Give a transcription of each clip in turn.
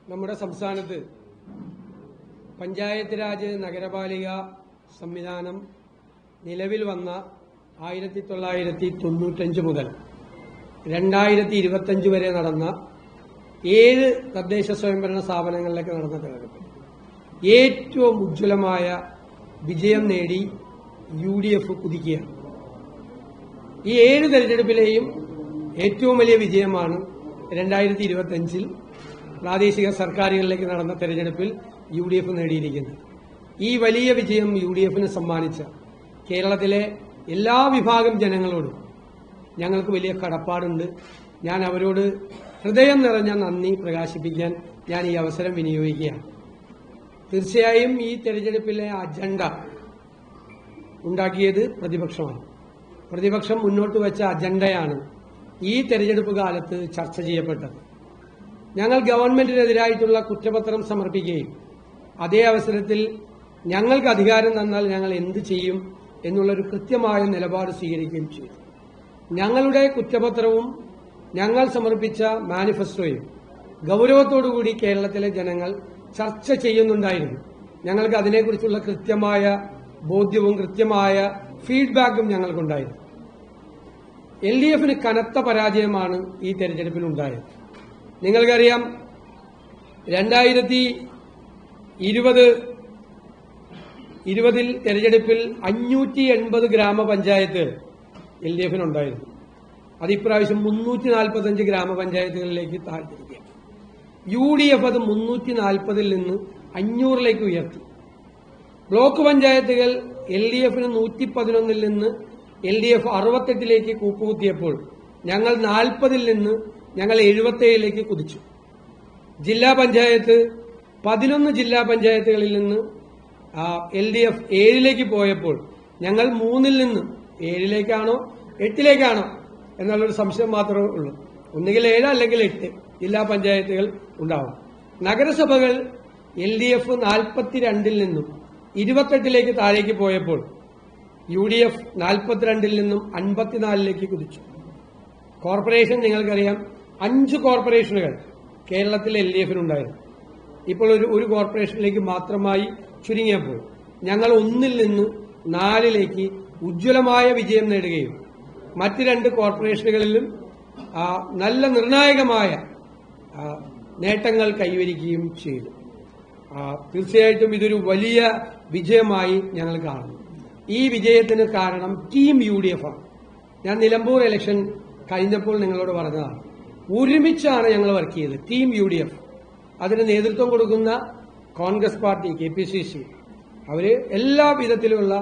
നമ്മുടെ സംസ്ഥാനത്ത് പഞ്ചായത്ത് രാജ് നഗരപാലിക സംവിധാനം നിലവിൽ വന്ന 1995 മുതൽ 2025 വരെ നടന്ന 7 തദ്ദേശ സ്വയംഭരണ സ്ഥാപനങ്ങളിലേക്ക് നടന്ന തെരഞ്ഞെടുപ്പ് ഏറ്റവും ഉജ്ജ്വലമായ വിജയം നേടി UDF കുതിക്കുകയാണ്. ഈ 7 തെരഞ്ഞെടുപ്പിലെയും ഏറ്റവും വലിയ വിജയമാണ് 2025 പ്രാദേശിക സർക്കാരുകളിലേക്ക് നടന്ന തെരഞ്ഞെടുപ്പിൽ UDF നേടിയിരിക്കുന്നത്. ഈ വലിയ വിജയം UDFന് സമ്മാനിച്ച കേരളത്തിലെ എല്ലാ വിഭാഗം ജനങ്ങളോടും ഞങ്ങൾക്ക് വലിയ കടപ്പാടുണ്ട്. ഞാൻ അവരോട് ഹൃദയം നിറഞ്ഞ നന്ദി പ്രകാശിപ്പിക്കാൻ ഞാൻ ഈ അവസരം വിനിയോഗിക്കുകയാണ്. തീർച്ചയായും ഈ തെരഞ്ഞെടുപ്പിലെ അജണ്ട ഉണ്ടാക്കിയത് പ്രതിപക്ഷമാണ്. പ്രതിപക്ഷം മുന്നോട്ട് വെച്ച അജണ്ടയാണ് ഈ തെരഞ്ഞെടുപ്പ് കാലത്ത് ചർച്ച ചെയ്യപ്പെട്ടത്. ഞങ്ങൾ ഗവൺമെന്റിനെതിരായിട്ടുള്ള കുറ്റപത്രം സമർപ്പിക്കുകയും അതേ അവസരത്തിൽ ഞങ്ങൾക്ക് അധികാരം തന്നാൽ ഞങ്ങൾ എന്ത് ചെയ്യും എന്നുള്ളൊരു കൃത്യമായ നിലപാട് സ്വീകരിക്കുകയും ചെയ്തു. ഞങ്ങളുടെ കുറ്റപത്രവും ഞങ്ങൾ സമർപ്പിച്ച മാനിഫെസ്റ്റോയും ഗൌരവത്തോടുകൂടി കേരളത്തിലെ ജനങ്ങൾ ചർച്ച ചെയ്യുന്നുണ്ടായിരുന്നു. ഞങ്ങൾക്ക് അതിനെക്കുറിച്ചുള്ള കൃത്യമായ ബോധ്യവും കൃത്യമായ ഫീഡ്ബാക്കും ഞങ്ങൾക്കുണ്ടായിരുന്നു. LDFന് കനത്ത പരാജയമാണ് ഈ തെരഞ്ഞെടുപ്പിൽ ഉണ്ടായത്. നിങ്ങൾക്കറിയാം, 2020 തെരഞ്ഞെടുപ്പിൽ 580 ഗ്രാമപഞ്ചായത്ത് LDFനുണ്ടായിരുന്നു. അതിപ്രാവശ്യം 345 ഗ്രാമപഞ്ചായത്തുകളിലേക്ക് താഴ്ത്തിരിക്കുകയാണ്. UDF അത് 340 നിന്ന് 500 ഉയർത്തി. ബ്ലോക്ക് പഞ്ചായത്തുകൾ LDFന് 111 നിന്ന് LDF 68 കൂപ്പുകുത്തിയപ്പോൾ ഞങ്ങൾ 40 നിന്ന് ഞങ്ങൾ 77 കുതിച്ചു. ജില്ലാ പഞ്ചായത്ത് 11 ജില്ലാ പഞ്ചായത്തുകളിൽ നിന്ന് LDF 7 പോയപ്പോൾ ഞങ്ങൾ 3 നിന്ന് 7 8 എന്നുള്ളൊരു സംശയം മാത്രമേ ഉള്ളൂ. ഒന്നുകിൽ 7 അല്ലെങ്കിൽ 8 ജില്ലാ പഞ്ചായത്തുകൾ ഉണ്ടാവും. നഗരസഭകൾ LDF 42 നിന്നും 28 താഴേക്ക് പോയപ്പോൾ UDF 42 നിന്നും 54 കുതിച്ചു. കോർപ്പറേഷൻ നിങ്ങൾക്കറിയാം, 5 കോർപ്പറേഷനുകൾ കേരളത്തിൽ LDFനുണ്ടായിരുന്നു. ഇപ്പോൾ ഒരു കോർപ്പറേഷനിലേക്ക് മാത്രമായി ചുരുങ്ങിയപ്പോൾ ഞങ്ങൾ 1 നിന്ന് 4 ഉജ്ജ്വലമായ വിജയം നേടുകയും മറ്റ് 2 കോർപ്പറേഷനുകളിലും നല്ല നിർണായകമായ നേട്ടങ്ങൾ കൈവരിക്കുകയും ചെയ്തു. തീർച്ചയായിട്ടും ഇതൊരു വലിയ വിജയമായി ഞങ്ങൾ കാണുന്നു. ഈ വിജയത്തിന് കാരണം ടീം UDF ആണ്. ഞാൻ നിലമ്പൂർ ഇലക്ഷൻ കഴിഞ്ഞപ്പോൾ നിങ്ങളോട് പറഞ്ഞതാണ്, ഒരുമിച്ചാണ് ഞങ്ങൾ വർക്ക് ചെയ്തത്. ടീം UDF, അതിന് നേതൃത്വം കൊടുക്കുന്ന കോൺഗ്രസ് പാർട്ടി, KPCC, അവര് എല്ലാ വിധത്തിലുള്ള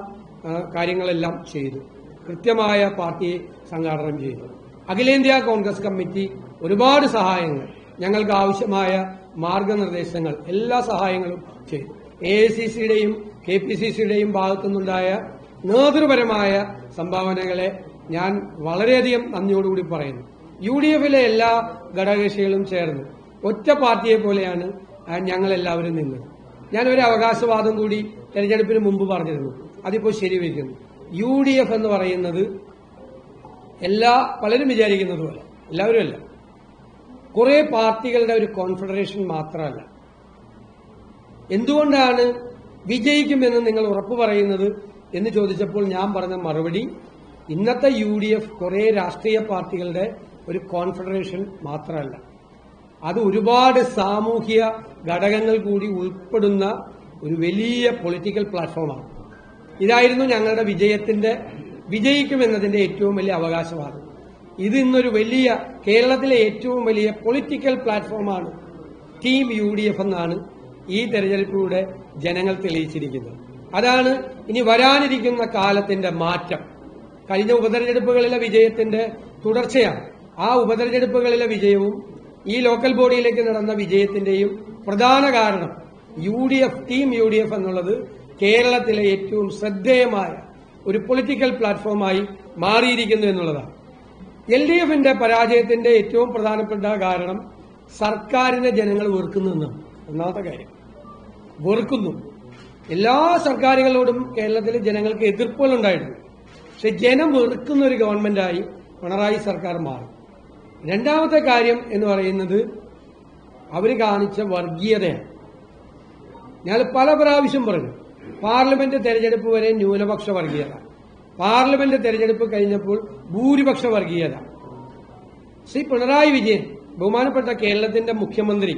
കാര്യങ്ങളെല്ലാം ചെയ്തു. കൃത്യമായ പാർട്ടിയെ സംഘാടനം ചെയ്തു. അഖിലേന്ത്യാ കോൺഗ്രസ് കമ്മിറ്റി ഒരുപാട് സഹായങ്ങൾ, ഞങ്ങൾക്ക് ആവശ്യമായ മാർഗനിർദ്ദേശങ്ങൾ, എല്ലാ സഹായങ്ങളും ചെയ്തു. AICCയുടെയും KPCCയുടെയും ഭാഗത്തുനിന്നുണ്ടായ നേതൃപരമായ സംഭാവനകളെ ഞാൻ വളരെയധികം നന്ദിയോടുകൂടി പറയുന്നു. UDFലെ എല്ലാ ഘടകകക്ഷികളും ചേർന്ന് ഒറ്റ പാർട്ടിയെ പോലെയാണ് ഞങ്ങളെല്ലാവരും നിന്നത്. ഞാനൊരു അവകാശവാദം കൂടി തെരഞ്ഞെടുപ്പിന് മുമ്പ് പറഞ്ഞിരുന്നു, അതിപ്പോൾ ശരിവയ്ക്കുന്നു. UDF എന്ന് പറയുന്നത് പലരും വിചാരിക്കുന്നത് പോലെ എല്ലാവരും അല്ല, കുറെ പാർട്ടികളുടെ ഒരു കോൺഫെഡറേഷൻ മാത്രമല്ല. എന്തുകൊണ്ടാണ് വിജയിക്കുമെന്ന് നിങ്ങൾ ഉറപ്പു പറയുന്നത് എന്ന് ചോദിച്ചപ്പോൾ ഞാൻ പറഞ്ഞ മറുപടി, ഇന്നത്തെ UDF കുറെ രാഷ്ട്രീയ പാർട്ടികളുടെ ഒരു കോൺഫെഡറേഷൻ മാത്രമല്ല, അത് ഒരുപാട് സാമൂഹിക ഘടകങ്ങൾ കൂടി ഉൾപ്പെടുന്ന ഒരു വലിയ പൊളിറ്റിക്കൽ പ്ലാറ്റ്ഫോമാണ്. ഇതായിരുന്നു ഞങ്ങളുടെ വിജയിക്കുമെന്നതിന്റെ ഏറ്റവും വലിയ അവകാശവാദം. ഇത് ഇന്നൊരു കേരളത്തിലെ ഏറ്റവും വലിയ പൊളിറ്റിക്കൽ പ്ലാറ്റ്ഫോമാണ് ടീം UDF എന്നാണ് ഈ തെരഞ്ഞെടുപ്പിലൂടെ ജനങ്ങൾ തെളിയിച്ചിരിക്കുന്നത്. അതാണ് ഇനി വരാനിരിക്കുന്ന കാലത്തിന്റെ മാറ്റം. കഴിഞ്ഞ ഉപതെരഞ്ഞെടുപ്പുകളിലെ വിജയത്തിന്റെ തുടർച്ചയാണ്. ആ ഉപതെരഞ്ഞെടുപ്പുകളിലെ വിജയവും ഈ ലോക്കൽ ബോഡിയിലേക്ക് നടന്ന വിജയത്തിന്റെയും പ്രധാന കാരണം ടീം UDF എന്നുള്ളത് കേരളത്തിലെ ഏറ്റവും ശ്രദ്ധേയമായ ഒരു പൊളിറ്റിക്കൽ പ്ലാറ്റ്ഫോമായി മാറിയിരിക്കുന്നു എന്നുള്ളതാണ്. LDFന്റെ പരാജയത്തിന്റെ ഏറ്റവും പ്രധാനപ്പെട്ട കാരണം സർക്കാരിനെ ജനങ്ങൾ വെറുക്കുന്നു എന്നാണ്. ഒന്നാമത്തെ കാര്യം, വെറുക്കുന്നു. എല്ലാ സർക്കാരുകളോടും കേരളത്തിലെ ജനങ്ങൾക്ക് എതിർപ്പുകളുണ്ടായിട്ടുണ്ട്. പക്ഷെ ജനം വെറുക്കുന്ന ഒരു ഗവൺമെന്റായി പിണറായി സർക്കാർ മാറി. രണ്ടാമത്തെ കാര്യം എന്ന് പറയുന്നത് അവർ കാണിച്ച വർഗീയതയാണ്. ഞാൻ പല പ്രാവശ്യം പറഞ്ഞു, പാർലമെന്റ് തെരഞ്ഞെടുപ്പ് വരെ ന്യൂനപക്ഷ വർഗീയത, പാർലമെന്റ് തെരഞ്ഞെടുപ്പ് കഴിഞ്ഞപ്പോൾ ഭൂരിപക്ഷ വർഗീയത. ശ്രീ പിണറായി വിജയൻ, ബഹുമാനപ്പെട്ട കേരളത്തിന്റെ മുഖ്യമന്ത്രി,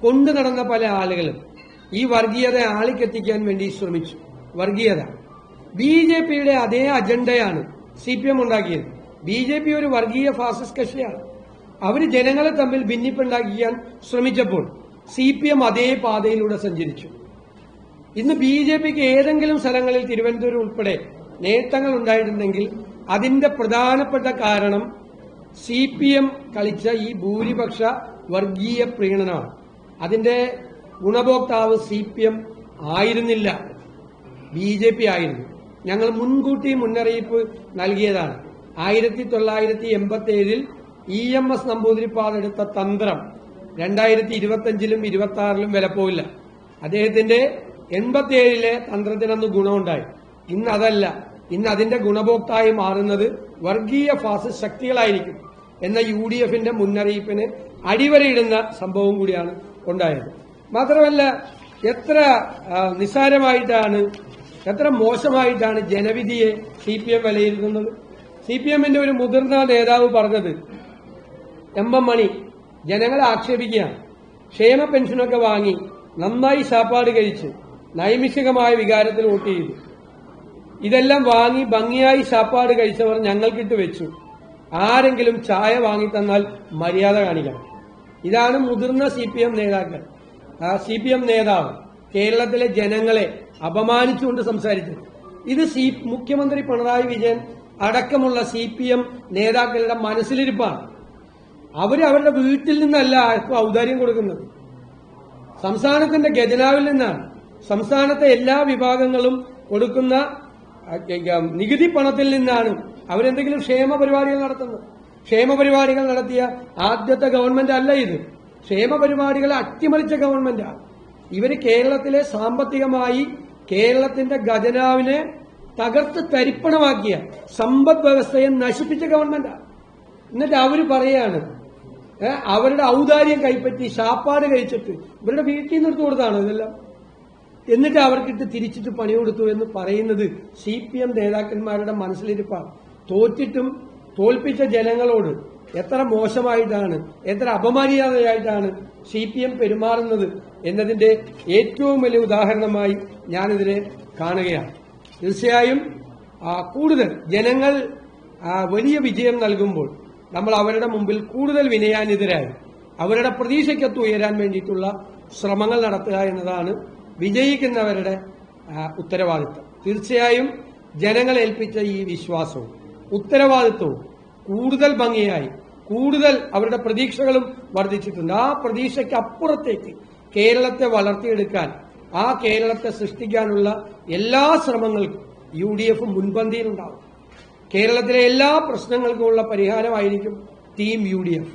കൊണ്ടു നടന്ന പല ആളുകളും ഈ വർഗീയത ആളിക്കെത്തിക്കാൻ വേണ്ടി ശ്രമിച്ചു. വർഗീയത BJPയുടെ അതേ അജണ്ടയാണ് CPM ഉണ്ടാക്കിയത്. BJP ഒരു വർഗീയ ഫാസിസ്റ്റ് കക്ഷിയാണ്. അവർ ജനങ്ങളെ തമ്മിൽ ഭിന്നിപ്പുണ്ടാക്കിക്കാൻ ശ്രമിച്ചപ്പോൾ CPM അതേ പാതയിലൂടെ സഞ്ചരിച്ചു. ഇന്ന് BJPക്ക് ഏതെങ്കിലും സ്ഥലങ്ങളിൽ തിരുവനന്തപുരം ഉൾപ്പെടെ നേട്ടങ്ങൾ ഉണ്ടായിട്ടുണ്ടെങ്കിൽ അതിന്റെ പ്രധാനപ്പെട്ട കാരണം CPM കളിച്ച ഈ ഭൂരിപക്ഷ വർഗീയ പ്രീണനമാണ്. അതിന്റെ ഗുണഭോക്താവ് CPM ആയിരുന്നില്ല, BJP ആയിരുന്നു. ഞങ്ങൾ മുൻകൂട്ടി മുന്നറിയിപ്പ് നൽകിയതാണ്. 1987 EMS നമ്പൂതിരിപ്പാട് എടുത്ത തന്ത്രം 2025ലും 26ലും വിലപ്പോവില്ല. അദ്ദേഹത്തിന്റെ 87ലെ തന്ത്രത്തിനന്ന് ഗുണമുണ്ടായി. ഇന്ന് അതല്ല. ഇന്ന് അതിന്റെ ഗുണഭോക്തായി മാറുന്നത് വർഗീയ ഫാസിസ്റ്റ് ശക്തികളായിരിക്കും എന്ന UDFന്റെ മുന്നറിയിപ്പിന് അടിവരയിടുന്ന സംഭവം കൂടിയാണ് ഉണ്ടായത്. മാത്രമല്ല, എത്ര നിസ്സാരമായിട്ടാണ്, എത്ര മോശമായിട്ടാണ് ജനവിധിയെ CPM വിലയിരുത്തുന്നത്. CPMന്റെ ഒരു മുതിർന്ന നേതാവ് പറഞ്ഞത്, M.M. മണി ജനങ്ങളെ ആക്ഷേപിക്കുകയാണ്. ക്ഷേമ പെൻഷനൊക്കെ വാങ്ങി നന്നായി സാപ്പാട് കഴിച്ച് നൈമിഷികമായ വികാരത്തിൽ വോട്ട് ചെയ്തു. ഇതെല്ലാം വാങ്ങി ഭംഗിയായി സാപ്പാട് കഴിച്ചവർ ഞങ്ങൾക്കിട്ട് വെച്ചു. ആരെങ്കിലും ചായ വാങ്ങിത്തന്നാൽ മര്യാദ കാണിക്കണം. ഇതാണ് മുതിർന്ന CPM നേതാക്കൾ. CPM നേതാവ് കേരളത്തിലെ ജനങ്ങളെ അപമാനിച്ചുകൊണ്ട് സംസാരിച്ചത്. ഇത് മുഖ്യമന്ത്രി പിണറായി വിജയൻ അടക്കമുള്ള CPM നേതാക്കളുടെ മനസ്സിലിരിപ്പാണ്. അവരുടെ വീട്ടിൽ നിന്നല്ല ആർക്കും ഔദാര്യം കൊടുക്കുന്നത്, സംസ്ഥാനത്തിന്റെ ഖജനാവിൽ നിന്നാണ്. സംസ്ഥാനത്തെ എല്ലാ വിഭാഗങ്ങളും കൊടുക്കുന്ന നികുതി പണത്തിൽ നിന്നാണ് അവരെന്തെങ്കിലും ക്ഷേമ പരിപാടികൾ നടത്തുന്നത്. ക്ഷേമ പരിപാടികൾ നടത്തിയ ആദ്യത്തെ ഗവൺമെന്റ് അല്ല ഇത്. ക്ഷേമ പരിപാടികളെ അട്ടിമറിച്ച ഗവൺമെന്റാണ്. ഇവര് കേരളത്തിലെ സാമ്പത്തികമായി കേരളത്തിന്റെ ഖജനാവിനെ തകർത്ത് തരിപ്പണമാക്കിയ സമ്പദ് വ്യവസ്ഥയെ നശിപ്പിച്ച ഗവൺമെന്റാണ്. എന്നിട്ട് അവര് പറയാണ് അവരുടെ ഔദാര്യം കൈപ്പറ്റി ശാപ്പാട് കഴിച്ചിട്ട് ഇവരുടെ വീട്ടിൽ നിന്ന് എടുത്തു കൊടുത്താണ് ഇതെല്ലാം. എന്നിട്ട് അവർക്കിട്ട് തിരിച്ചിട്ട് പണി കൊടുത്തു എന്ന് പറയുന്നത് CPM നേതാക്കന്മാരുടെ മനസ്സിലിരിപ്പാണ്. തോറ്റിട്ടും തോൽപ്പിച്ച ജനങ്ങളോട് എത്ര മോശമായിട്ടാണ്, എത്ര അപമര്യാദയായിട്ടാണ് CPM പെരുമാറുന്നത് എന്നതിന്റെ ഏറ്റവും വലിയ ഉദാഹരണമായി ഞാനിതിനെ കാണുകയാണ്. തീർച്ചയായും കൂടുതൽ ജനങ്ങൾ വലിയ വിജയം നൽകുമ്പോൾ നമ്മൾ അവരുടെ മുമ്പിൽ കൂടുതൽ വിനയാനിതരായി അവരുടെ പ്രതീക്ഷയ്ക്കൊത്ത് ഉയരാൻ വേണ്ടിയിട്ടുള്ള ശ്രമങ്ങൾ നടത്തുക എന്നതാണ് വിജയിക്കുന്നവരുടെ ഉത്തരവാദിത്വം. തീർച്ചയായും ജനങ്ങൾ ഏൽപ്പിച്ച ഈ വിശ്വാസവും ഉത്തരവാദിത്വവും കൂടുതൽ ഭംഗിയായി, കൂടുതൽ അവരുടെ പ്രതീക്ഷകളും വർദ്ധിച്ചിട്ടുണ്ട്. ആ പ്രതീക്ഷയ്ക്ക് അപ്പുറത്തേക്ക് കേരളത്തെ വളർത്തിയെടുക്കാൻ, ആ കേരളത്തെ സൃഷ്ടിക്കാനുള്ള എല്ലാ ശ്രമങ്ങൾക്കും UDF മുൻപന്തിയിലുണ്ടാവും. കേരളത്തിലെ എല്ലാ പ്രശ്നങ്ങൾക്കുമുള്ള പരിഹാരമായിരിക്കും ടീം UDF.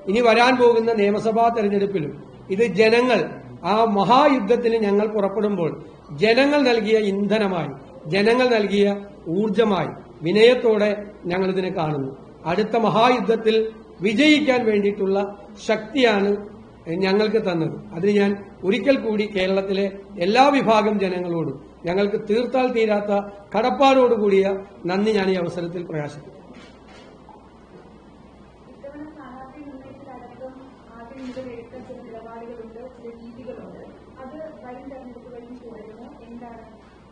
ഇനി വരാൻ പോകുന്ന നിയമസഭാ തെരഞ്ഞെടുപ്പിലും ഇത് ജനങ്ങൾ, ആ മഹായുദ്ധത്തിന് ഞങ്ങൾ പുറപ്പെടുമ്പോൾ ജനങ്ങൾ നൽകിയ ഇന്ധനമായി, ജനങ്ങൾ നൽകിയ ഊർജമായി വിനയത്തോടെ ഞങ്ങൾ ഇതിനെ കാണുന്നു. അടുത്ത മഹായുദ്ധത്തിൽ വിജയിക്കാൻ വേണ്ടിയിട്ടുള്ള ശക്തിയാണ് ഞങ്ങൾക്ക് തന്നത്. അതിന് ഞാൻ ഒരിക്കൽ കൂടി കേരളത്തിലെ എല്ലാ വിഭാഗം ജനങ്ങളോടും ഞങ്ങൾക്ക് തീർത്താൽ തീരാത്ത കടപ്പാടോടുകൂടിയ നന്ദി ഞാൻ ഈ അവസരത്തിൽ പ്രകാശിപ്പിക്കുന്നു.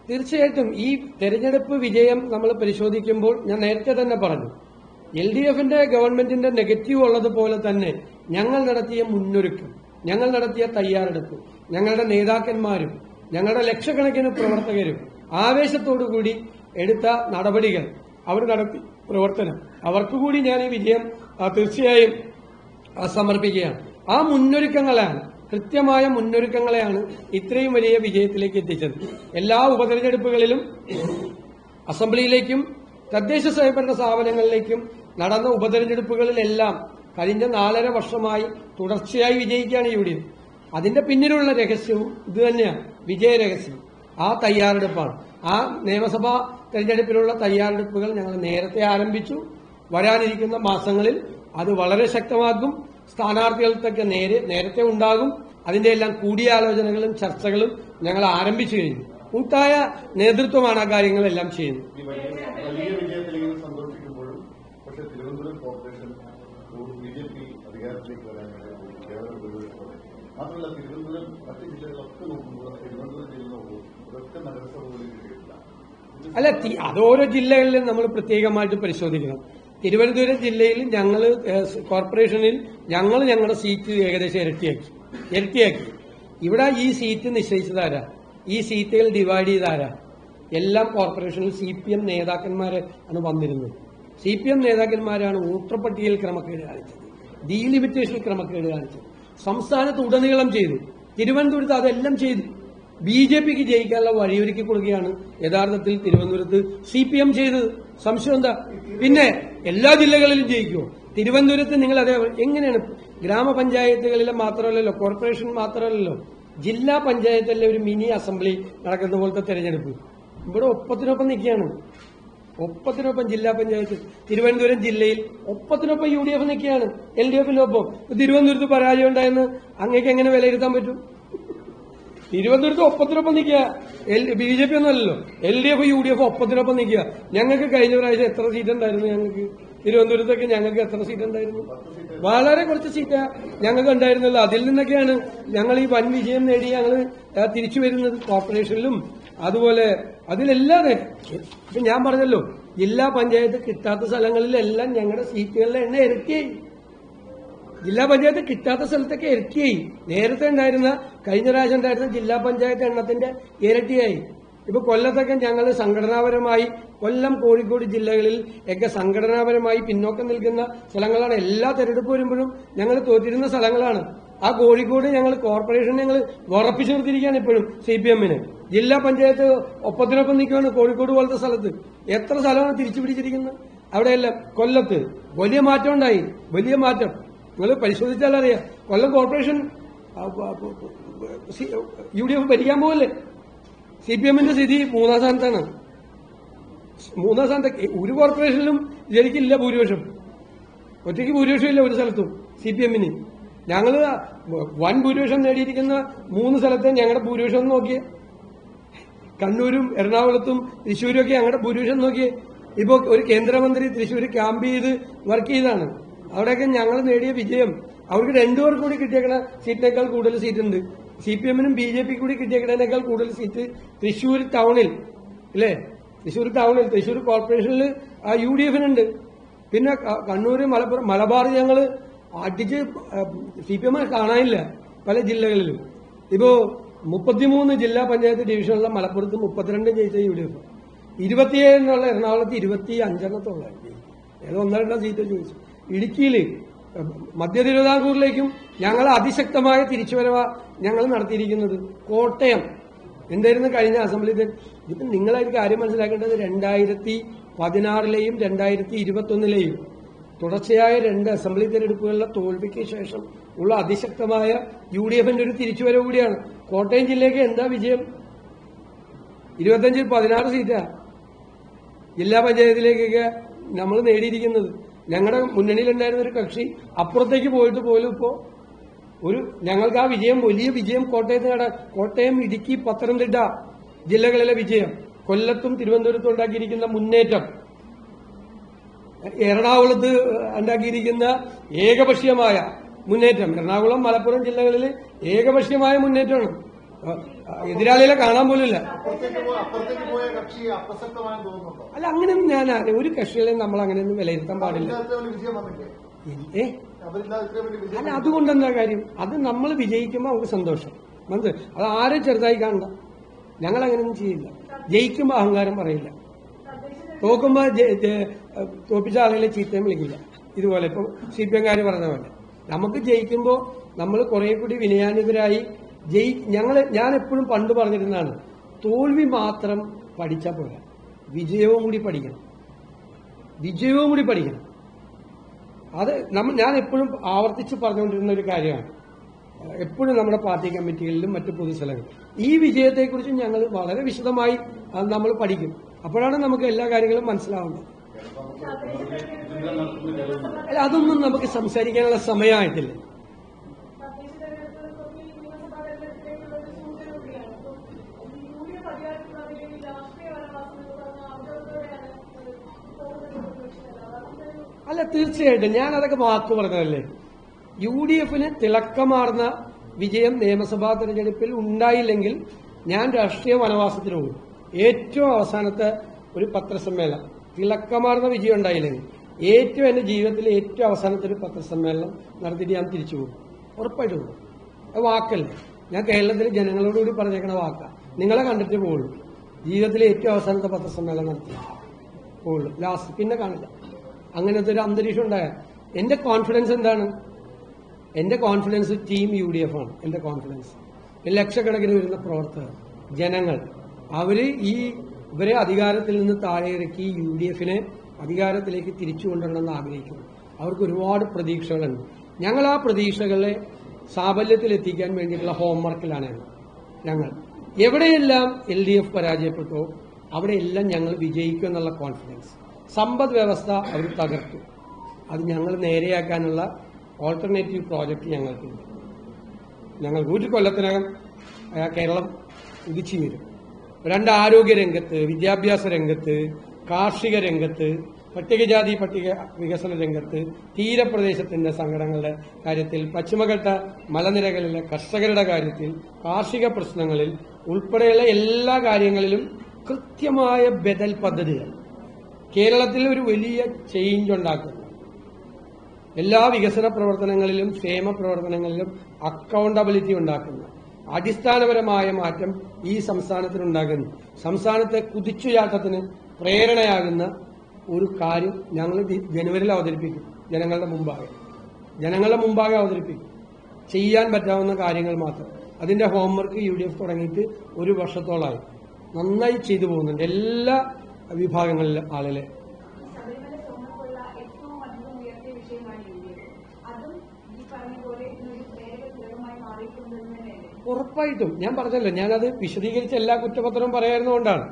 തീർച്ചയായിട്ടും ഈ തെരഞ്ഞെടുപ്പ് വിജയം നമ്മൾ പരിശോധിക്കുമ്പോൾ ഞാൻ നേരത്തെ തന്നെ പറഞ്ഞു, LDFന്റെ ഗവൺമെന്റിന്റെ നെഗറ്റീവ് ഉള്ളതുപോലെ തന്നെ ഞങ്ങൾ നടത്തിയ മുന്നൊരുക്കം, ഞങ്ങൾ നടത്തിയ തയ്യാറെടുപ്പ്, ഞങ്ങളുടെ നേതാക്കന്മാരും ഞങ്ങളുടെ ലക്ഷക്കണക്കിന് പ്രവർത്തകരും ആവേശത്തോടുകൂടി എടുത്ത നടപടികൾ, അവർ നടത്തി പ്രവർത്തനം, അവർക്കുകൂടി ഞാൻ ഈ വിജയം തീർച്ചയായും സമർപ്പിക്കുകയാണ്. ആ മുന്നൊരുക്കങ്ങളാണ്, കൃത്യമായ മുന്നൊരുക്കങ്ങളെയാണ് ഇത്രയും വലിയ വിജയത്തിലേക്ക് എത്തിച്ചത്. എല്ലാ ഉപതെരഞ്ഞെടുപ്പുകളിലും അസംബ്ലിയിലേക്കും തദ്ദേശ സ്വയംഭരണ സ്ഥാപനങ്ങളിലേക്കും നടന്ന ഉപതെരഞ്ഞെടുപ്പുകളിലെല്ലാം കഴിഞ്ഞ 4.5 വർഷമായി തുടർച്ചയായി വിജയിക്കുകയാണ് UDF. അതിന്റെ പിന്നിലുള്ള രഹസ്യവും ഇതുതന്നെയാണ്, വിജയരഹസ്യം. ആ തയ്യാറെടുപ്പാണ്. ആ നിയമസഭാ തെരഞ്ഞെടുപ്പിലുള്ള തയ്യാറെടുപ്പുകൾ ഞങ്ങൾ നേരത്തെ ആരംഭിച്ചു. വരാനിരിക്കുന്ന മാസങ്ങളിൽ അത് വളരെ ശക്തമാക്കും. സ്ഥാനാർത്ഥികൾക്കൊക്കെ നേരത്തെ ഉണ്ടാകും. അതിന്റെ എല്ലാം കൂടിയാലോചനകളും ചർച്ചകളും ഞങ്ങൾ ആരംഭിച്ചു കഴിഞ്ഞു. കൂട്ടായ നേതൃത്വമാണ് ആ കാര്യങ്ങളെല്ലാം ചെയ്യുന്നത്. വലിയ വിജയത്തിൽ സന്തോഷിക്കുമ്പോഴും പക്ഷേ തിരുവനന്തപുരം കോർപ്പറേഷൻ BJP അധികാരത്തിലേക്ക് വരാനാണ് കേരള ഭൂരിപക്ഷത്തോടെ. മാത്രമല്ല തിരുവനന്തപുരം മറ്റ് ജില്ലകളൊക്കെ നോക്കുമ്പോൾ തിരുവനന്തപുരം ജില്ല നോക്കുമ്പോൾ ഒരൊറ്റ നഗരസഭ പോലും കിട്ടിയിട്ടില്ല. അല്ല, അത് ഓരോ ജില്ലകളിലും നമ്മൾ പ്രത്യേകമായിട്ട് പരിശോധിക്കണം. തിരുവനന്തപുരം ജില്ലയിൽ ഞങ്ങൾ കോർപ്പറേഷനിൽ ഞങ്ങളുടെ സീറ്റ് ഏകദേശം ഇരട്ടിയാക്കി. ഇവിടെ ഈ സീറ്റ് നിശ്ചയിച്ചതാരാ? ഈ സീറ്റുകൾ ഡിവൈഡ് ചെയ്താരാ? എല്ലാം കോർപ്പറേഷനിൽ CPM നേതാക്കന്മാരെ ആണ് വന്നിരുന്നത്. CPM നേതാക്കന്മാരാണ് വോട്ടർപട്ടികയിൽ ക്രമക്കേട് കാണിച്ചത്, ഡീലിമിറ്റേഷനിൽ ക്രമക്കേട് കാണിച്ചത്. സംസ്ഥാനത്ത് ഉടനീളം ചെയ്തു. തിരുവനന്തപുരത്ത് അതെല്ലാം ചെയ്തു. BJPക്ക് ജയിക്കാനുള്ള വഴിയൊരുക്കി കൊടുക്കുകയാണ് യഥാർത്ഥത്തിൽ തിരുവനന്തപുരത്ത് CPM ചെയ്തത്. സംശയം എന്താ? പിന്നെ എല്ലാ ജില്ലകളിലും ജയിക്കുമോ? തിരുവനന്തപുരത്ത് നിങ്ങൾ അതേ എങ്ങനെയാണ്? ഗ്രാമപഞ്ചായത്തുകളിലെ മാത്രമല്ലല്ലോ, കോർപ്പറേഷൻ മാത്രമല്ലല്ലോ, ജില്ലാ പഞ്ചായത്തിലെ ഒരു മിനി അസംബ്ലി നടക്കുന്ന പോലത്തെ തെരഞ്ഞെടുപ്പ് ഇവിടെ ഒപ്പത്തിനൊപ്പം നിൽക്കുകയാണ്. ഒപ്പത്തിനൊപ്പം ജില്ലാ പഞ്ചായത്ത് തിരുവനന്തപുരം ജില്ലയിൽ ഒപ്പത്തിനൊപ്പം UDF നിൽക്കുകയാണ്, LDFിനൊപ്പം. തിരുവനന്തപുരത്ത് പരാജയം ഉണ്ടായെന്ന് അങ്ങേക്ക് എങ്ങനെ വിലയിരുത്താൻ പറ്റും? തിരുവനന്തപുരത്ത് ഒപ്പത്തിനൊപ്പം നിൽക്കുക. BJP ഒന്നുമല്ലല്ലോ, LDF UDF ഒപ്പത്തിനൊപ്പം നിൽക്കുക. ഞങ്ങൾക്ക് കഴിഞ്ഞ പ്രാവശ്യം എത്ര സീറ്റ് ഉണ്ടായിരുന്നു? ഞങ്ങൾക്ക് തിരുവനന്തപുരത്തൊക്കെ ഞങ്ങൾക്ക് എത്ര സീറ്റ് ഉണ്ടായിരുന്നു? വളരെ കുറച്ച് സീറ്റാ ഞങ്ങൾക്ക് ഉണ്ടായിരുന്നല്ലോ. അതിൽ നിന്നൊക്കെയാണ് ഞങ്ങൾ ഈ വൻ വിജയം നേടി ഞങ്ങൾ തിരിച്ചു വരുന്നത്. കോർപ്പറേഷനിലും അതുപോലെ അതിലെല്ലാതെ ഇപ്പൊ ഞാൻ പറഞ്ഞല്ലോ, ജില്ലാ പഞ്ചായത്ത് കിട്ടാത്ത സ്ഥലങ്ങളിലെല്ലാം ഞങ്ങളുടെ സീറ്റുകളുടെ എണ്ണം ഇരട്ടിയായി. ജില്ലാ പഞ്ചായത്ത് കിട്ടാത്ത സ്ഥലത്തൊക്കെ ഇരട്ടിയായി. നേരത്തെ ഉണ്ടായിരുന്ന കഴിഞ്ഞ പ്രാവശ്യം ഉണ്ടായിരുന്ന ജില്ലാ പഞ്ചായത്ത് എണ്ണത്തിന്റെ ഇരട്ടിയായി. ഇപ്പൊ കൊല്ലത്തൊക്കെ ഞങ്ങൾ സംഘടനാപരമായി കൊല്ലം, കോഴിക്കോട് ജില്ലകളിൽ ഒക്കെ സംഘടനാപരമായി പിന്നോക്കം നിൽക്കുന്ന സ്ഥലങ്ങളാണ്. എല്ലാ തെരഞ്ഞെടുപ്പ് വരുമ്പോഴും ഞങ്ങൾ തോറ്റിരുന്ന സ്ഥലങ്ങളാണ്. ആ കോഴിക്കോട് ഞങ്ങൾ കോർപ്പറേഷൻ ഞങ്ങൾ ഉറപ്പിച്ചു നിർത്തിയിരിക്കുകയാണ് ഇപ്പോഴും CPMന്. ജില്ലാ പഞ്ചായത്ത് ഒപ്പത്തിനൊപ്പം നിൽക്കുകയാണ് കോഴിക്കോട് പോലത്തെ സ്ഥലത്ത്. എത്ര സ്ഥലമാണ് തിരിച്ചു പിടിച്ചിരിക്കുന്നത് അവിടെയെല്ലാം. കൊല്ലത്ത് വലിയ മാറ്റം ഉണ്ടായി, വലിയ മാറ്റം. നിങ്ങൾ പരിശോധിച്ചാൽ അറിയാം. കൊല്ലം കോർപ്പറേഷൻ UDF ഭരിക്കാൻ പോകല്ലേ. CPMന്റെ സ്ഥിതി 3-ാം സ്ഥാനത്താണ്. 3-ാം സ്ഥാനത്ത് ഒരു കോർപ്പറേഷനിലും ശരിക്കില്ല ഭൂരിപക്ഷം. ഒറ്റയ്ക്ക് ഭൂരിപക്ഷം ഇല്ല ഒരു സ്ഥലത്തും CPMന്. ഞങ്ങൾ വൻ ഭൂരിപക്ഷം നേടിയിരിക്കുന്ന 3 സ്ഥലത്തെ ഞങ്ങളുടെ ഭൂരിപക്ഷം നോക്കിയേ. കണ്ണൂരും എറണാകുളത്തും തൃശ്ശൂരും ഒക്കെ ഞങ്ങളുടെ ഭൂരിപക്ഷം നോക്കിയേ. ഇപ്പോ ഒരു കേന്ദ്രമന്ത്രി തൃശ്ശൂർ ക്യാമ്പ് ചെയ്ത് വർക്ക് ചെയ്താണ്. അവിടെയൊക്കെ ഞങ്ങൾ നേടിയ വിജയം അവർക്ക് 2 പേർക്ക് കൂടി കിട്ടിയേക്കണ സീറ്റിനേക്കാൾ കൂടുതൽ സീറ്റുണ്ട്. CPMനും BJP കൂടി കിട്ടിയേക്കണേക്കാൾ കൂടുതൽ സീറ്റ് തൃശ്ശൂർ ടൗണിൽ ഇല്ലേ? തൃശ്ശൂർ ടൗണിൽ, തൃശ്ശൂർ കോർപ്പറേഷനിൽ UDFനുണ്ട്. പിന്നെ കണ്ണൂര്, മലപ്പുറം, മലബാർ ഞങ്ങൾ അടിച്ച് CPM കാണാനില്ല പല ജില്ലകളിലും. ഇപ്പോ 33 ജില്ലാ പഞ്ചായത്ത് ഡിവിഷനുള്ള മലപ്പുറത്ത് 32 ജയിച്ച UDF, 27 എന്നുള്ള എറണാകുളത്ത് 25 ഏതോ 1-2 സീറ്റ് ചോദിച്ചു. ഇടുക്കിയിൽ, മധ്യ തിരുവിതാംകൂറിലേക്കും ഞങ്ങൾ അതിശക്തമായ തിരിച്ചുവരവ ഞങ്ങൾ നടത്തിയിരിക്കുന്നത്. കോട്ടയം എന്തായിരുന്നു കഴിഞ്ഞ അസംബ്ലി? ഇപ്പം നിങ്ങളൊരു കാര്യം മനസ്സിലാക്കേണ്ടത് 2016-ലെയും 2021-ലെയും തുടർച്ചയായ 2 അസംബ്ലി തെരഞ്ഞെടുപ്പുകളിലെ തോൽവിക്ക് ശേഷം ഉള്ള അതിശക്തമായ UDFന്റെ ഒരു തിരിച്ചുവരവ് കൂടിയാണ്. കോട്ടയം ജില്ലയ്ക്ക് എന്താ വിജയം? 25-ൽ 16 സീറ്റാ ജില്ലാ പഞ്ചായത്തിലേക്കൊക്കെ നമ്മൾ നേടിയിരിക്കുന്നത്. ഞങ്ങളുടെ മുന്നണിയിലുണ്ടായിരുന്ന ഒരു കക്ഷി അപ്പുറത്തേക്ക് പോയിട്ട് പോലും ഇപ്പോ ഞങ്ങൾക്ക് ആ വിജയം, വലിയ വിജയം കോട്ടയത്ത് കോട്ടയം, ഇടുക്കി, പത്തനംതിട്ട ജില്ലകളിലെ വിജയം, കൊല്ലത്തും തിരുവനന്തപുരത്തും ഉണ്ടാക്കിയിരിക്കുന്ന മുന്നേറ്റം, എറണാകുളത്ത് ഉണ്ടാക്കിയിരിക്കുന്ന ഏകപക്ഷീയമായ മുന്നേറ്റം, എറണാകുളം, മലപ്പുറം ജില്ലകളിൽ ഏകപക്ഷീയമായ മുന്നേറ്റമാണ്. എതിരാളികളെ കാണാൻ പോലില്ല. അല്ല, അങ്ങനെയൊന്നും ഞാൻ ഒരു കക്ഷികളെയും നമ്മൾ അങ്ങനെയൊന്നും വിലയിരുത്താൻ പാടില്ല. അല്ല, അതുകൊണ്ടെന്താ കാര്യം? അത് നമ്മൾ വിജയിക്കുമ്പോൾ നമുക്ക് സന്തോഷം. അത് ആരും ചെറുതായി കാണണ്ട. ഞങ്ങൾ അങ്ങനെയൊന്നും ചെയ്യില്ല. ജയിക്കുമ്പോൾ അഹങ്കാരം പറയില്ല, തോക്കുമ്പോൾ തോപ്പിച്ച ആളുകളെ ചീത്തയും വിളിക്കില്ല. ഇതുപോലെ ഇപ്പൊ CPMകാർ പറഞ്ഞ പോലെ നമുക്ക് ജയിക്കുമ്പോൾ നമ്മൾ കുറെ കൂടി വിനയാനിതരായി ഞാൻ എപ്പോഴും പണ്ട് പറഞ്ഞിരുന്നതാണ്, തോൽവി മാത്രം പഠിച്ചാൽ പോരാ, വിജയവും കൂടി പഠിക്കണം. അത് ഞാൻ എപ്പോഴും ആവർത്തിച്ച് പറഞ്ഞുകൊണ്ടിരുന്ന ഒരു കാര്യമാണ്. എപ്പോഴും നമ്മുടെ പാർട്ടി കമ്മിറ്റികളിലും മറ്റു പൊതുസ്ഥലങ്ങളിലും ഈ വിജയത്തെക്കുറിച്ച് ഞങ്ങൾ വളരെ വിശദമായി നമ്മൾ പഠിക്കും. അപ്പോഴാണ് നമുക്ക് എല്ലാ കാര്യങ്ങളും മനസ്സിലാവുന്നത്. അല്ല, അതൊന്നും നമുക്ക് സംസാരിക്കാനുള്ള സമയമായിട്ടില്ല. അല്ല, തീർച്ചയായിട്ടും ഞാൻ അതൊക്കെ വാക്ക് പറഞ്ഞതല്ലേ. UDF-ന് തിളക്കമാർന്ന വിജയം നിയമസഭാ തെരഞ്ഞെടുപ്പിൽ ഉണ്ടായില്ലെങ്കിൽ ഞാൻ രാഷ്ട്രീയ വനവാസത്തിന് പോകും. ഏറ്റവും അവസാനത്തെ ഒരു പത്രസമ്മേളനം, തിളക്കമാർന്ന വിജയം ഉണ്ടായില്ലെങ്കിൽ എന്റെ ജീവിതത്തിലെ ഏറ്റവും അവസാനത്തെ ഒരു പത്രസമ്മേളനം നടത്തിയിട്ട് ഞാൻ തിരിച്ചു പോകും. ഉറപ്പായിട്ട് പോകും. അത് വാക്കല്ല, ഞാൻ കേരളത്തിലെ ജനങ്ങളോടുകൂടി പറഞ്ഞേക്കണ വാക്കാ. നിങ്ങളെ കണ്ടിട്ട് പോകുള്ളൂ. ജീവിതത്തിലെ ഏറ്റവും അവസാനത്തെ പത്രസമ്മേളനം നടത്തി പോകുള്ളൂ. ലാസ്റ്റ് പിന്നെ കാണില്ല. അങ്ങനത്തെ ഒരു അന്തരീക്ഷം ഉണ്ടായ എന്റെ കോൺഫിഡൻസ് എന്താണ്? എന്റെ കോൺഫിഡൻസ് ടീം UDF ആണ്. എന്റെ കോൺഫിഡൻസ് ലക്ഷക്കണക്കിന് വരുന്ന പ്രവർത്തകർ, ജനങ്ങൾ, ഇവരെ അധികാരത്തിൽ നിന്ന് താഴെ ഇറക്കി UDF-നെ അധികാരത്തിലേക്ക് തിരിച്ചു കൊണ്ടുവരണമെന്ന് ആഗ്രഹിക്കുന്നു. അവർക്ക് ഒരുപാട് പ്രതീക്ഷകളുണ്ട്. ഞങ്ങൾ ആ പ്രതീക്ഷകളെ സാഫല്യത്തിലെത്തിക്കാൻ വേണ്ടിയിട്ടുള്ള ഹോംവർക്കിലാണ് ഞങ്ങൾ. എവിടെയെല്ലാം LDF പരാജയപ്പെട്ടോ അവിടെയെല്ലാം ഞങ്ങൾ വിജയിക്കും എന്നുള്ള കോൺഫിഡൻസ്. സമ്പദ് വ്യവസ്ഥ അവർ തകർത്തു. അത് ഞങ്ങൾ നേരെയാക്കാനുള്ള ഓൾട്ടർനേറ്റീവ് പ്രോജക്റ്റ് ഞങ്ങൾക്കുണ്ട്. ഞങ്ങൾക്ക് ഒരു കൊല്ലത്തിനകം കേരളം ഉദിച്ചു വരും. 2 ആരോഗ്യ രംഗത്ത്, വിദ്യാഭ്യാസ രംഗത്ത്, കാർഷിക രംഗത്ത്, പട്ടികജാതി പട്ടിക വികസന രംഗത്ത്, തീരപ്രദേശത്തിന്റെ സംഘടനകളുടെ കാര്യത്തിൽ, പശ്ചിമഘട്ട മലനിരകളിലെ കർഷകരുടെ കാര്യത്തിൽ, കാർഷിക പ്രശ്നങ്ങളിൽ ഉൾപ്പെടെയുള്ള എല്ലാ കാര്യങ്ങളിലും കൃത്യമായ ബദൽ പദ്ധതികൾ കേരളത്തിൽ ഒരു വലിയ ചേഞ്ച് ഉണ്ടാക്കുന്നു. എല്ലാ വികസന പ്രവർത്തനങ്ങളിലും ക്ഷേമ പ്രവർത്തനങ്ങളിലും അക്കൗണ്ടബിലിറ്റി ഉണ്ടാക്കുന്ന അടിസ്ഥാനപരമായ മാറ്റം ഈ സംസ്ഥാനത്തിനുണ്ടാകുന്നു. സംസ്ഥാനത്തെ കുതിച്ചുചാട്ടത്തിന് പ്രേരണയാകുന്ന ഒരു കാര്യം ഞങ്ങൾ ജനുവരിയിൽ അവതരിപ്പിക്കും. ജനങ്ങളുടെ മുമ്പാകെ അവതരിപ്പിക്കും. ചെയ്യാൻ പറ്റാവുന്ന കാര്യങ്ങൾ മാത്രം. അതിന്റെ ഹോംവർക്ക് UDF തുടങ്ങിയിട്ട് 1 വർഷത്തോളമായി. നന്നായി ചെയ്തു പോകുന്നുണ്ട് എല്ലാ വിഭാഗങ്ങളിലെ ആളുകളെ. ഉറപ്പായിട്ടും ഞാൻ പറഞ്ഞല്ലോ, ഞാനത് വിശദീകരിച്ച എല്ലാ കുറ്റപത്രവും പറയായിരുന്നുകൊണ്ടാണ്.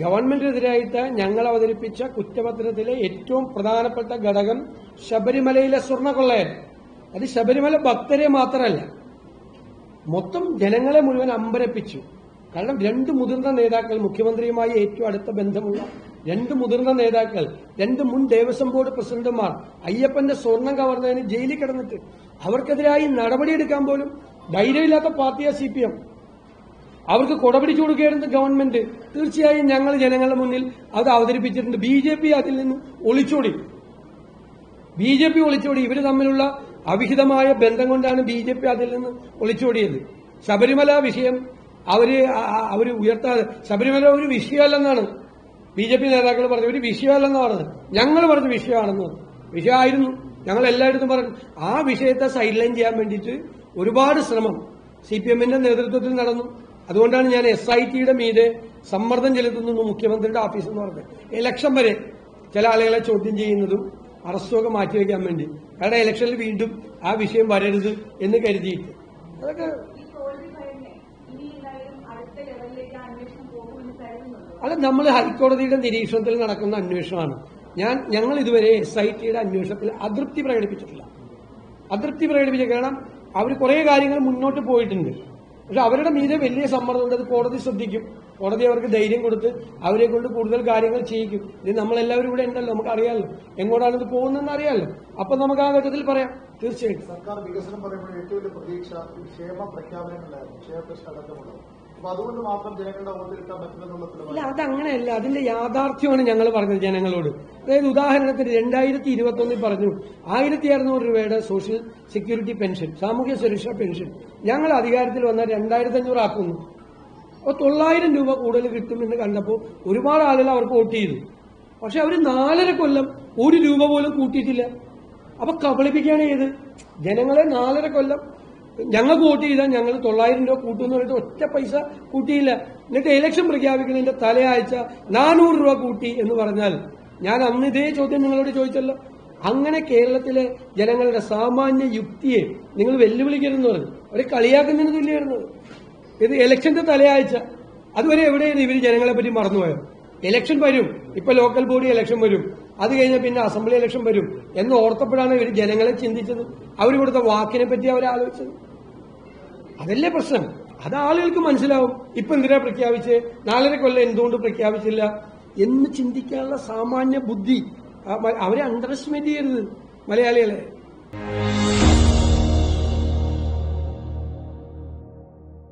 ഗവൺമെന്റിനെതിരായിട്ട് ഞങ്ങൾ അവതരിപ്പിച്ച കുറ്റപത്രത്തിലെ ഏറ്റവും പ്രധാനപ്പെട്ട ഘടകം ശബരിമലയിലെ സ്വർണ്ണക്കൊള്ളയായിരുന്നു. അത് ശബരിമല ഭക്തരെ മാത്രമല്ല, മൊത്തം ജനങ്ങളെ മുഴുവൻ അമ്പരപ്പിച്ചു. കാരണം 2 മുതിർന്ന നേതാക്കൾ, മുഖ്യമന്ത്രിയുമായി ഏറ്റവും അടുത്ത ബന്ധമുള്ള 2 മുതിർന്ന നേതാക്കൾ, 2 മുൻ ദേവസ്വം ബോർഡ് പ്രസിഡന്റുമാർ അയ്യപ്പന്റെ സ്വർണം കവർന്നതിന് ജയിലിൽ കിടന്നിട്ട് അവർക്കെതിരായി നടപടിയെടുക്കാൻ പോലും ധൈര്യമില്ലാത്ത പാർട്ടിയാ CPM. അവർക്ക് കൊടപിടിച്ചു കൊടുക്കുകയായിരുന്നു ഗവൺമെന്റ്. തീർച്ചയായും ഞങ്ങൾ ജനങ്ങളുടെ മുന്നിൽ അത് അവതരിപ്പിച്ചിട്ടുണ്ട്. BJP അതിൽ നിന്ന് ഒളിച്ചോടി. ഇവര് തമ്മിലുള്ള അവിഹിതമായ ബന്ധം കൊണ്ടാണ് BJP അതിൽ നിന്ന് ഒളിച്ചോടിയത്. ശബരിമല വിഷയം അവര് ഉയർത്താതെ, ശബരിമല ഒരു വിഷയമല്ലെന്നാണ് BJP നേതാക്കൾ പറഞ്ഞത്. ഒരു വിഷയമല്ലെന്ന് പറഞ്ഞത്. ഞങ്ങൾ പറഞ്ഞ വിഷയമാണെന്ന്. വിഷയമായിരുന്നു. ഞങ്ങൾ എല്ലായിടത്തും പറഞ്ഞു. ആ വിഷയത്തെ സൈഡ് ലൈൻ ചെയ്യാൻ വേണ്ടിയിട്ട് ഒരുപാട് ശ്രമം CPM-ന്റെ നേതൃത്വത്തിൽ നടന്നു. അതുകൊണ്ടാണ് ഞാൻ SIT-യുടെ മീതെ സമ്മർദ്ദം ചെലുത്തുന്നു മുഖ്യമന്ത്രിയുടെ ഓഫീസ് എന്ന് പറഞ്ഞത്. ഇലക്ഷൻ വരെ ചില ആളുകളെ ചോദ്യം ചെയ്യുന്നതും അറസ്റ്റൊക്കെ മാറ്റിവെക്കാൻ വേണ്ടി. കാരണം ഇലക്ഷനിൽ വീണ്ടും ആ വിഷയം വരരുത് എന്ന് കരുതിയിട്ട്. അതൊക്കെ അല്ല, നമ്മൾ ഹൈക്കോടതിയുടെ നിരീക്ഷണത്തിൽ നടക്കുന്ന അന്വേഷണമാണ്. ഞങ്ങൾ ഇതുവരെ SIT-യുടെ അന്വേഷണത്തിൽ അതൃപ്തി പ്രകടിപ്പിച്ചിട്ടില്ല. കാരണം അവർ കുറെ കാര്യങ്ങൾ മുന്നോട്ട് പോയിട്ടുണ്ട്. പക്ഷെ അവരുടെ മീതെ വലിയ സമ്മർദ്ദമുണ്ട്. അത് കോടതി ശ്രദ്ധിക്കും. കോടതി അവർക്ക് ധൈര്യം കൊടുത്ത് അവരെ കൊണ്ട് കൂടുതൽ കാര്യങ്ങൾ ചെയ്യിക്കും. ഇത് നമ്മളെല്ലാവരും ഇവിടെ ഉണ്ടല്ലോ, നമുക്ക് അറിയാമല്ലോ എങ്ങോട്ടാണ് ഇത് പോകുന്നതെന്ന് അറിയാമല്ലോ. അപ്പൊ നമുക്ക് ആ ഘട്ടത്തിൽ പറയാം. തീർച്ചയായിട്ടും സർക്കാർ വികസനം പറയുമ്പോൾ ഏറ്റവും വലിയ പ്രതീക്ഷ ക്ഷേമ പ്രഖ്യാപനങ്ങളിലായിരുന്നു. ക്ഷേമപ്രശ്നം അടക്കമുള്ളത്. അപ്പൊ അതുകൊണ്ട് മാത്രം ജനങ്ങളുടെ വോട്ട് കിട്ടാൻ പറ്റുമെന്നുള്ള. അല്ല, അതങ്ങനെയല്ല. അതിന്റെ യാഥാർത്ഥ്യമാണ് ഞങ്ങൾ പറഞ്ഞത് ജനങ്ങളോട്. അതായത് ഉദാഹരണത്തിന് 2021 പറഞ്ഞു 1600 രൂപയുടെ സോഷ്യൽ സെക്യൂരിറ്റി പെൻഷൻ, സാമൂഹ്യ സുരക്ഷാ പെൻഷൻ ഞങ്ങൾ അധികാരത്തിൽ വന്നാൽ 2500 ആക്കുന്നു. അപ്പോൾ 900 രൂപ കൂടുതൽ കിട്ടുമെന്ന് കണ്ടപ്പോൾ ഒരുപാട് ആളുകൾ അവർക്ക് വോട്ട് ചെയ്തു. പക്ഷെ അവർ 4.5 കൊല്ലം 1 രൂപ പോലും കൂട്ടിയിട്ടില്ല. അപ്പൊ കബളിപ്പിക്കുകയാണ് ചെയ്ത് ജനങ്ങളെ. 4.5 കൊല്ലം ഞങ്ങൾക്ക് വോട്ട് ചെയ്താൽ ഞങ്ങൾ 900 രൂപ കൂട്ടുമെന്ന് പറഞ്ഞിട്ട് ഒറ്റ പൈസ കൂട്ടിയില്ല. എന്നിട്ട് ഇലക്ഷൻ പ്രഖ്യാപിക്കുന്നതിന്റെ തലയാഴ്ച 400 രൂപ കൂട്ടി എന്ന് പറഞ്ഞാൽ, ഞാൻ അന്ന് ഇതേ ചോദ്യം നിങ്ങളോട് ചോദിച്ചല്ലോ. അങ്ങനെ കേരളത്തിലെ ജനങ്ങളുടെ സാമാന്യ യുക്തിയെ നിങ്ങൾ വെല്ലുവിളിക്കരുതെന്ന് പറഞ്ഞു. അവരെ കളിയാക്കുന്നതിന് തുല്യമായിരുന്നു. ഇത് ഇലക്ഷന്റെ തലയാഴ്ച. അതുവരെ എവിടെയാണ് ഇവർ ജനങ്ങളെ പറ്റി മറന്നുപോയത്? ഇലക്ഷൻ വരും. ഇപ്പൊ ലോക്കൽ ബോഡി ഇലക്ഷൻ വരും. അത് കഴിഞ്ഞാൽ പിന്നെ അസംബ്ലി ഇലക്ഷൻ വരും എന്ന് ഓർത്തപ്പോഴാണ് ഇവർ ജനങ്ങളെ ചിന്തിച്ചത്. അവർ കൊടുത്ത വാക്കിനെ പറ്റി അവർ ആലോചിച്ചത്. അതല്ലേ പ്രശ്നം. അത് ആളുകൾക്ക് മനസ്സിലാവും. ഇപ്പൊ എന്തിനാ പ്രഖ്യാപിച്ച്, 4.5 കൊല്ലം എന്തുകൊണ്ട് പ്രഖ്യാപിച്ചില്ല എന്ന് ചിന്തിക്കാനുള്ള സാമാന്യ ബുദ്ധി അവരെ അണ്ടർ എസ്റ്റിമേറ്റ് ചെയ്യരുത് മലയാളികളെ.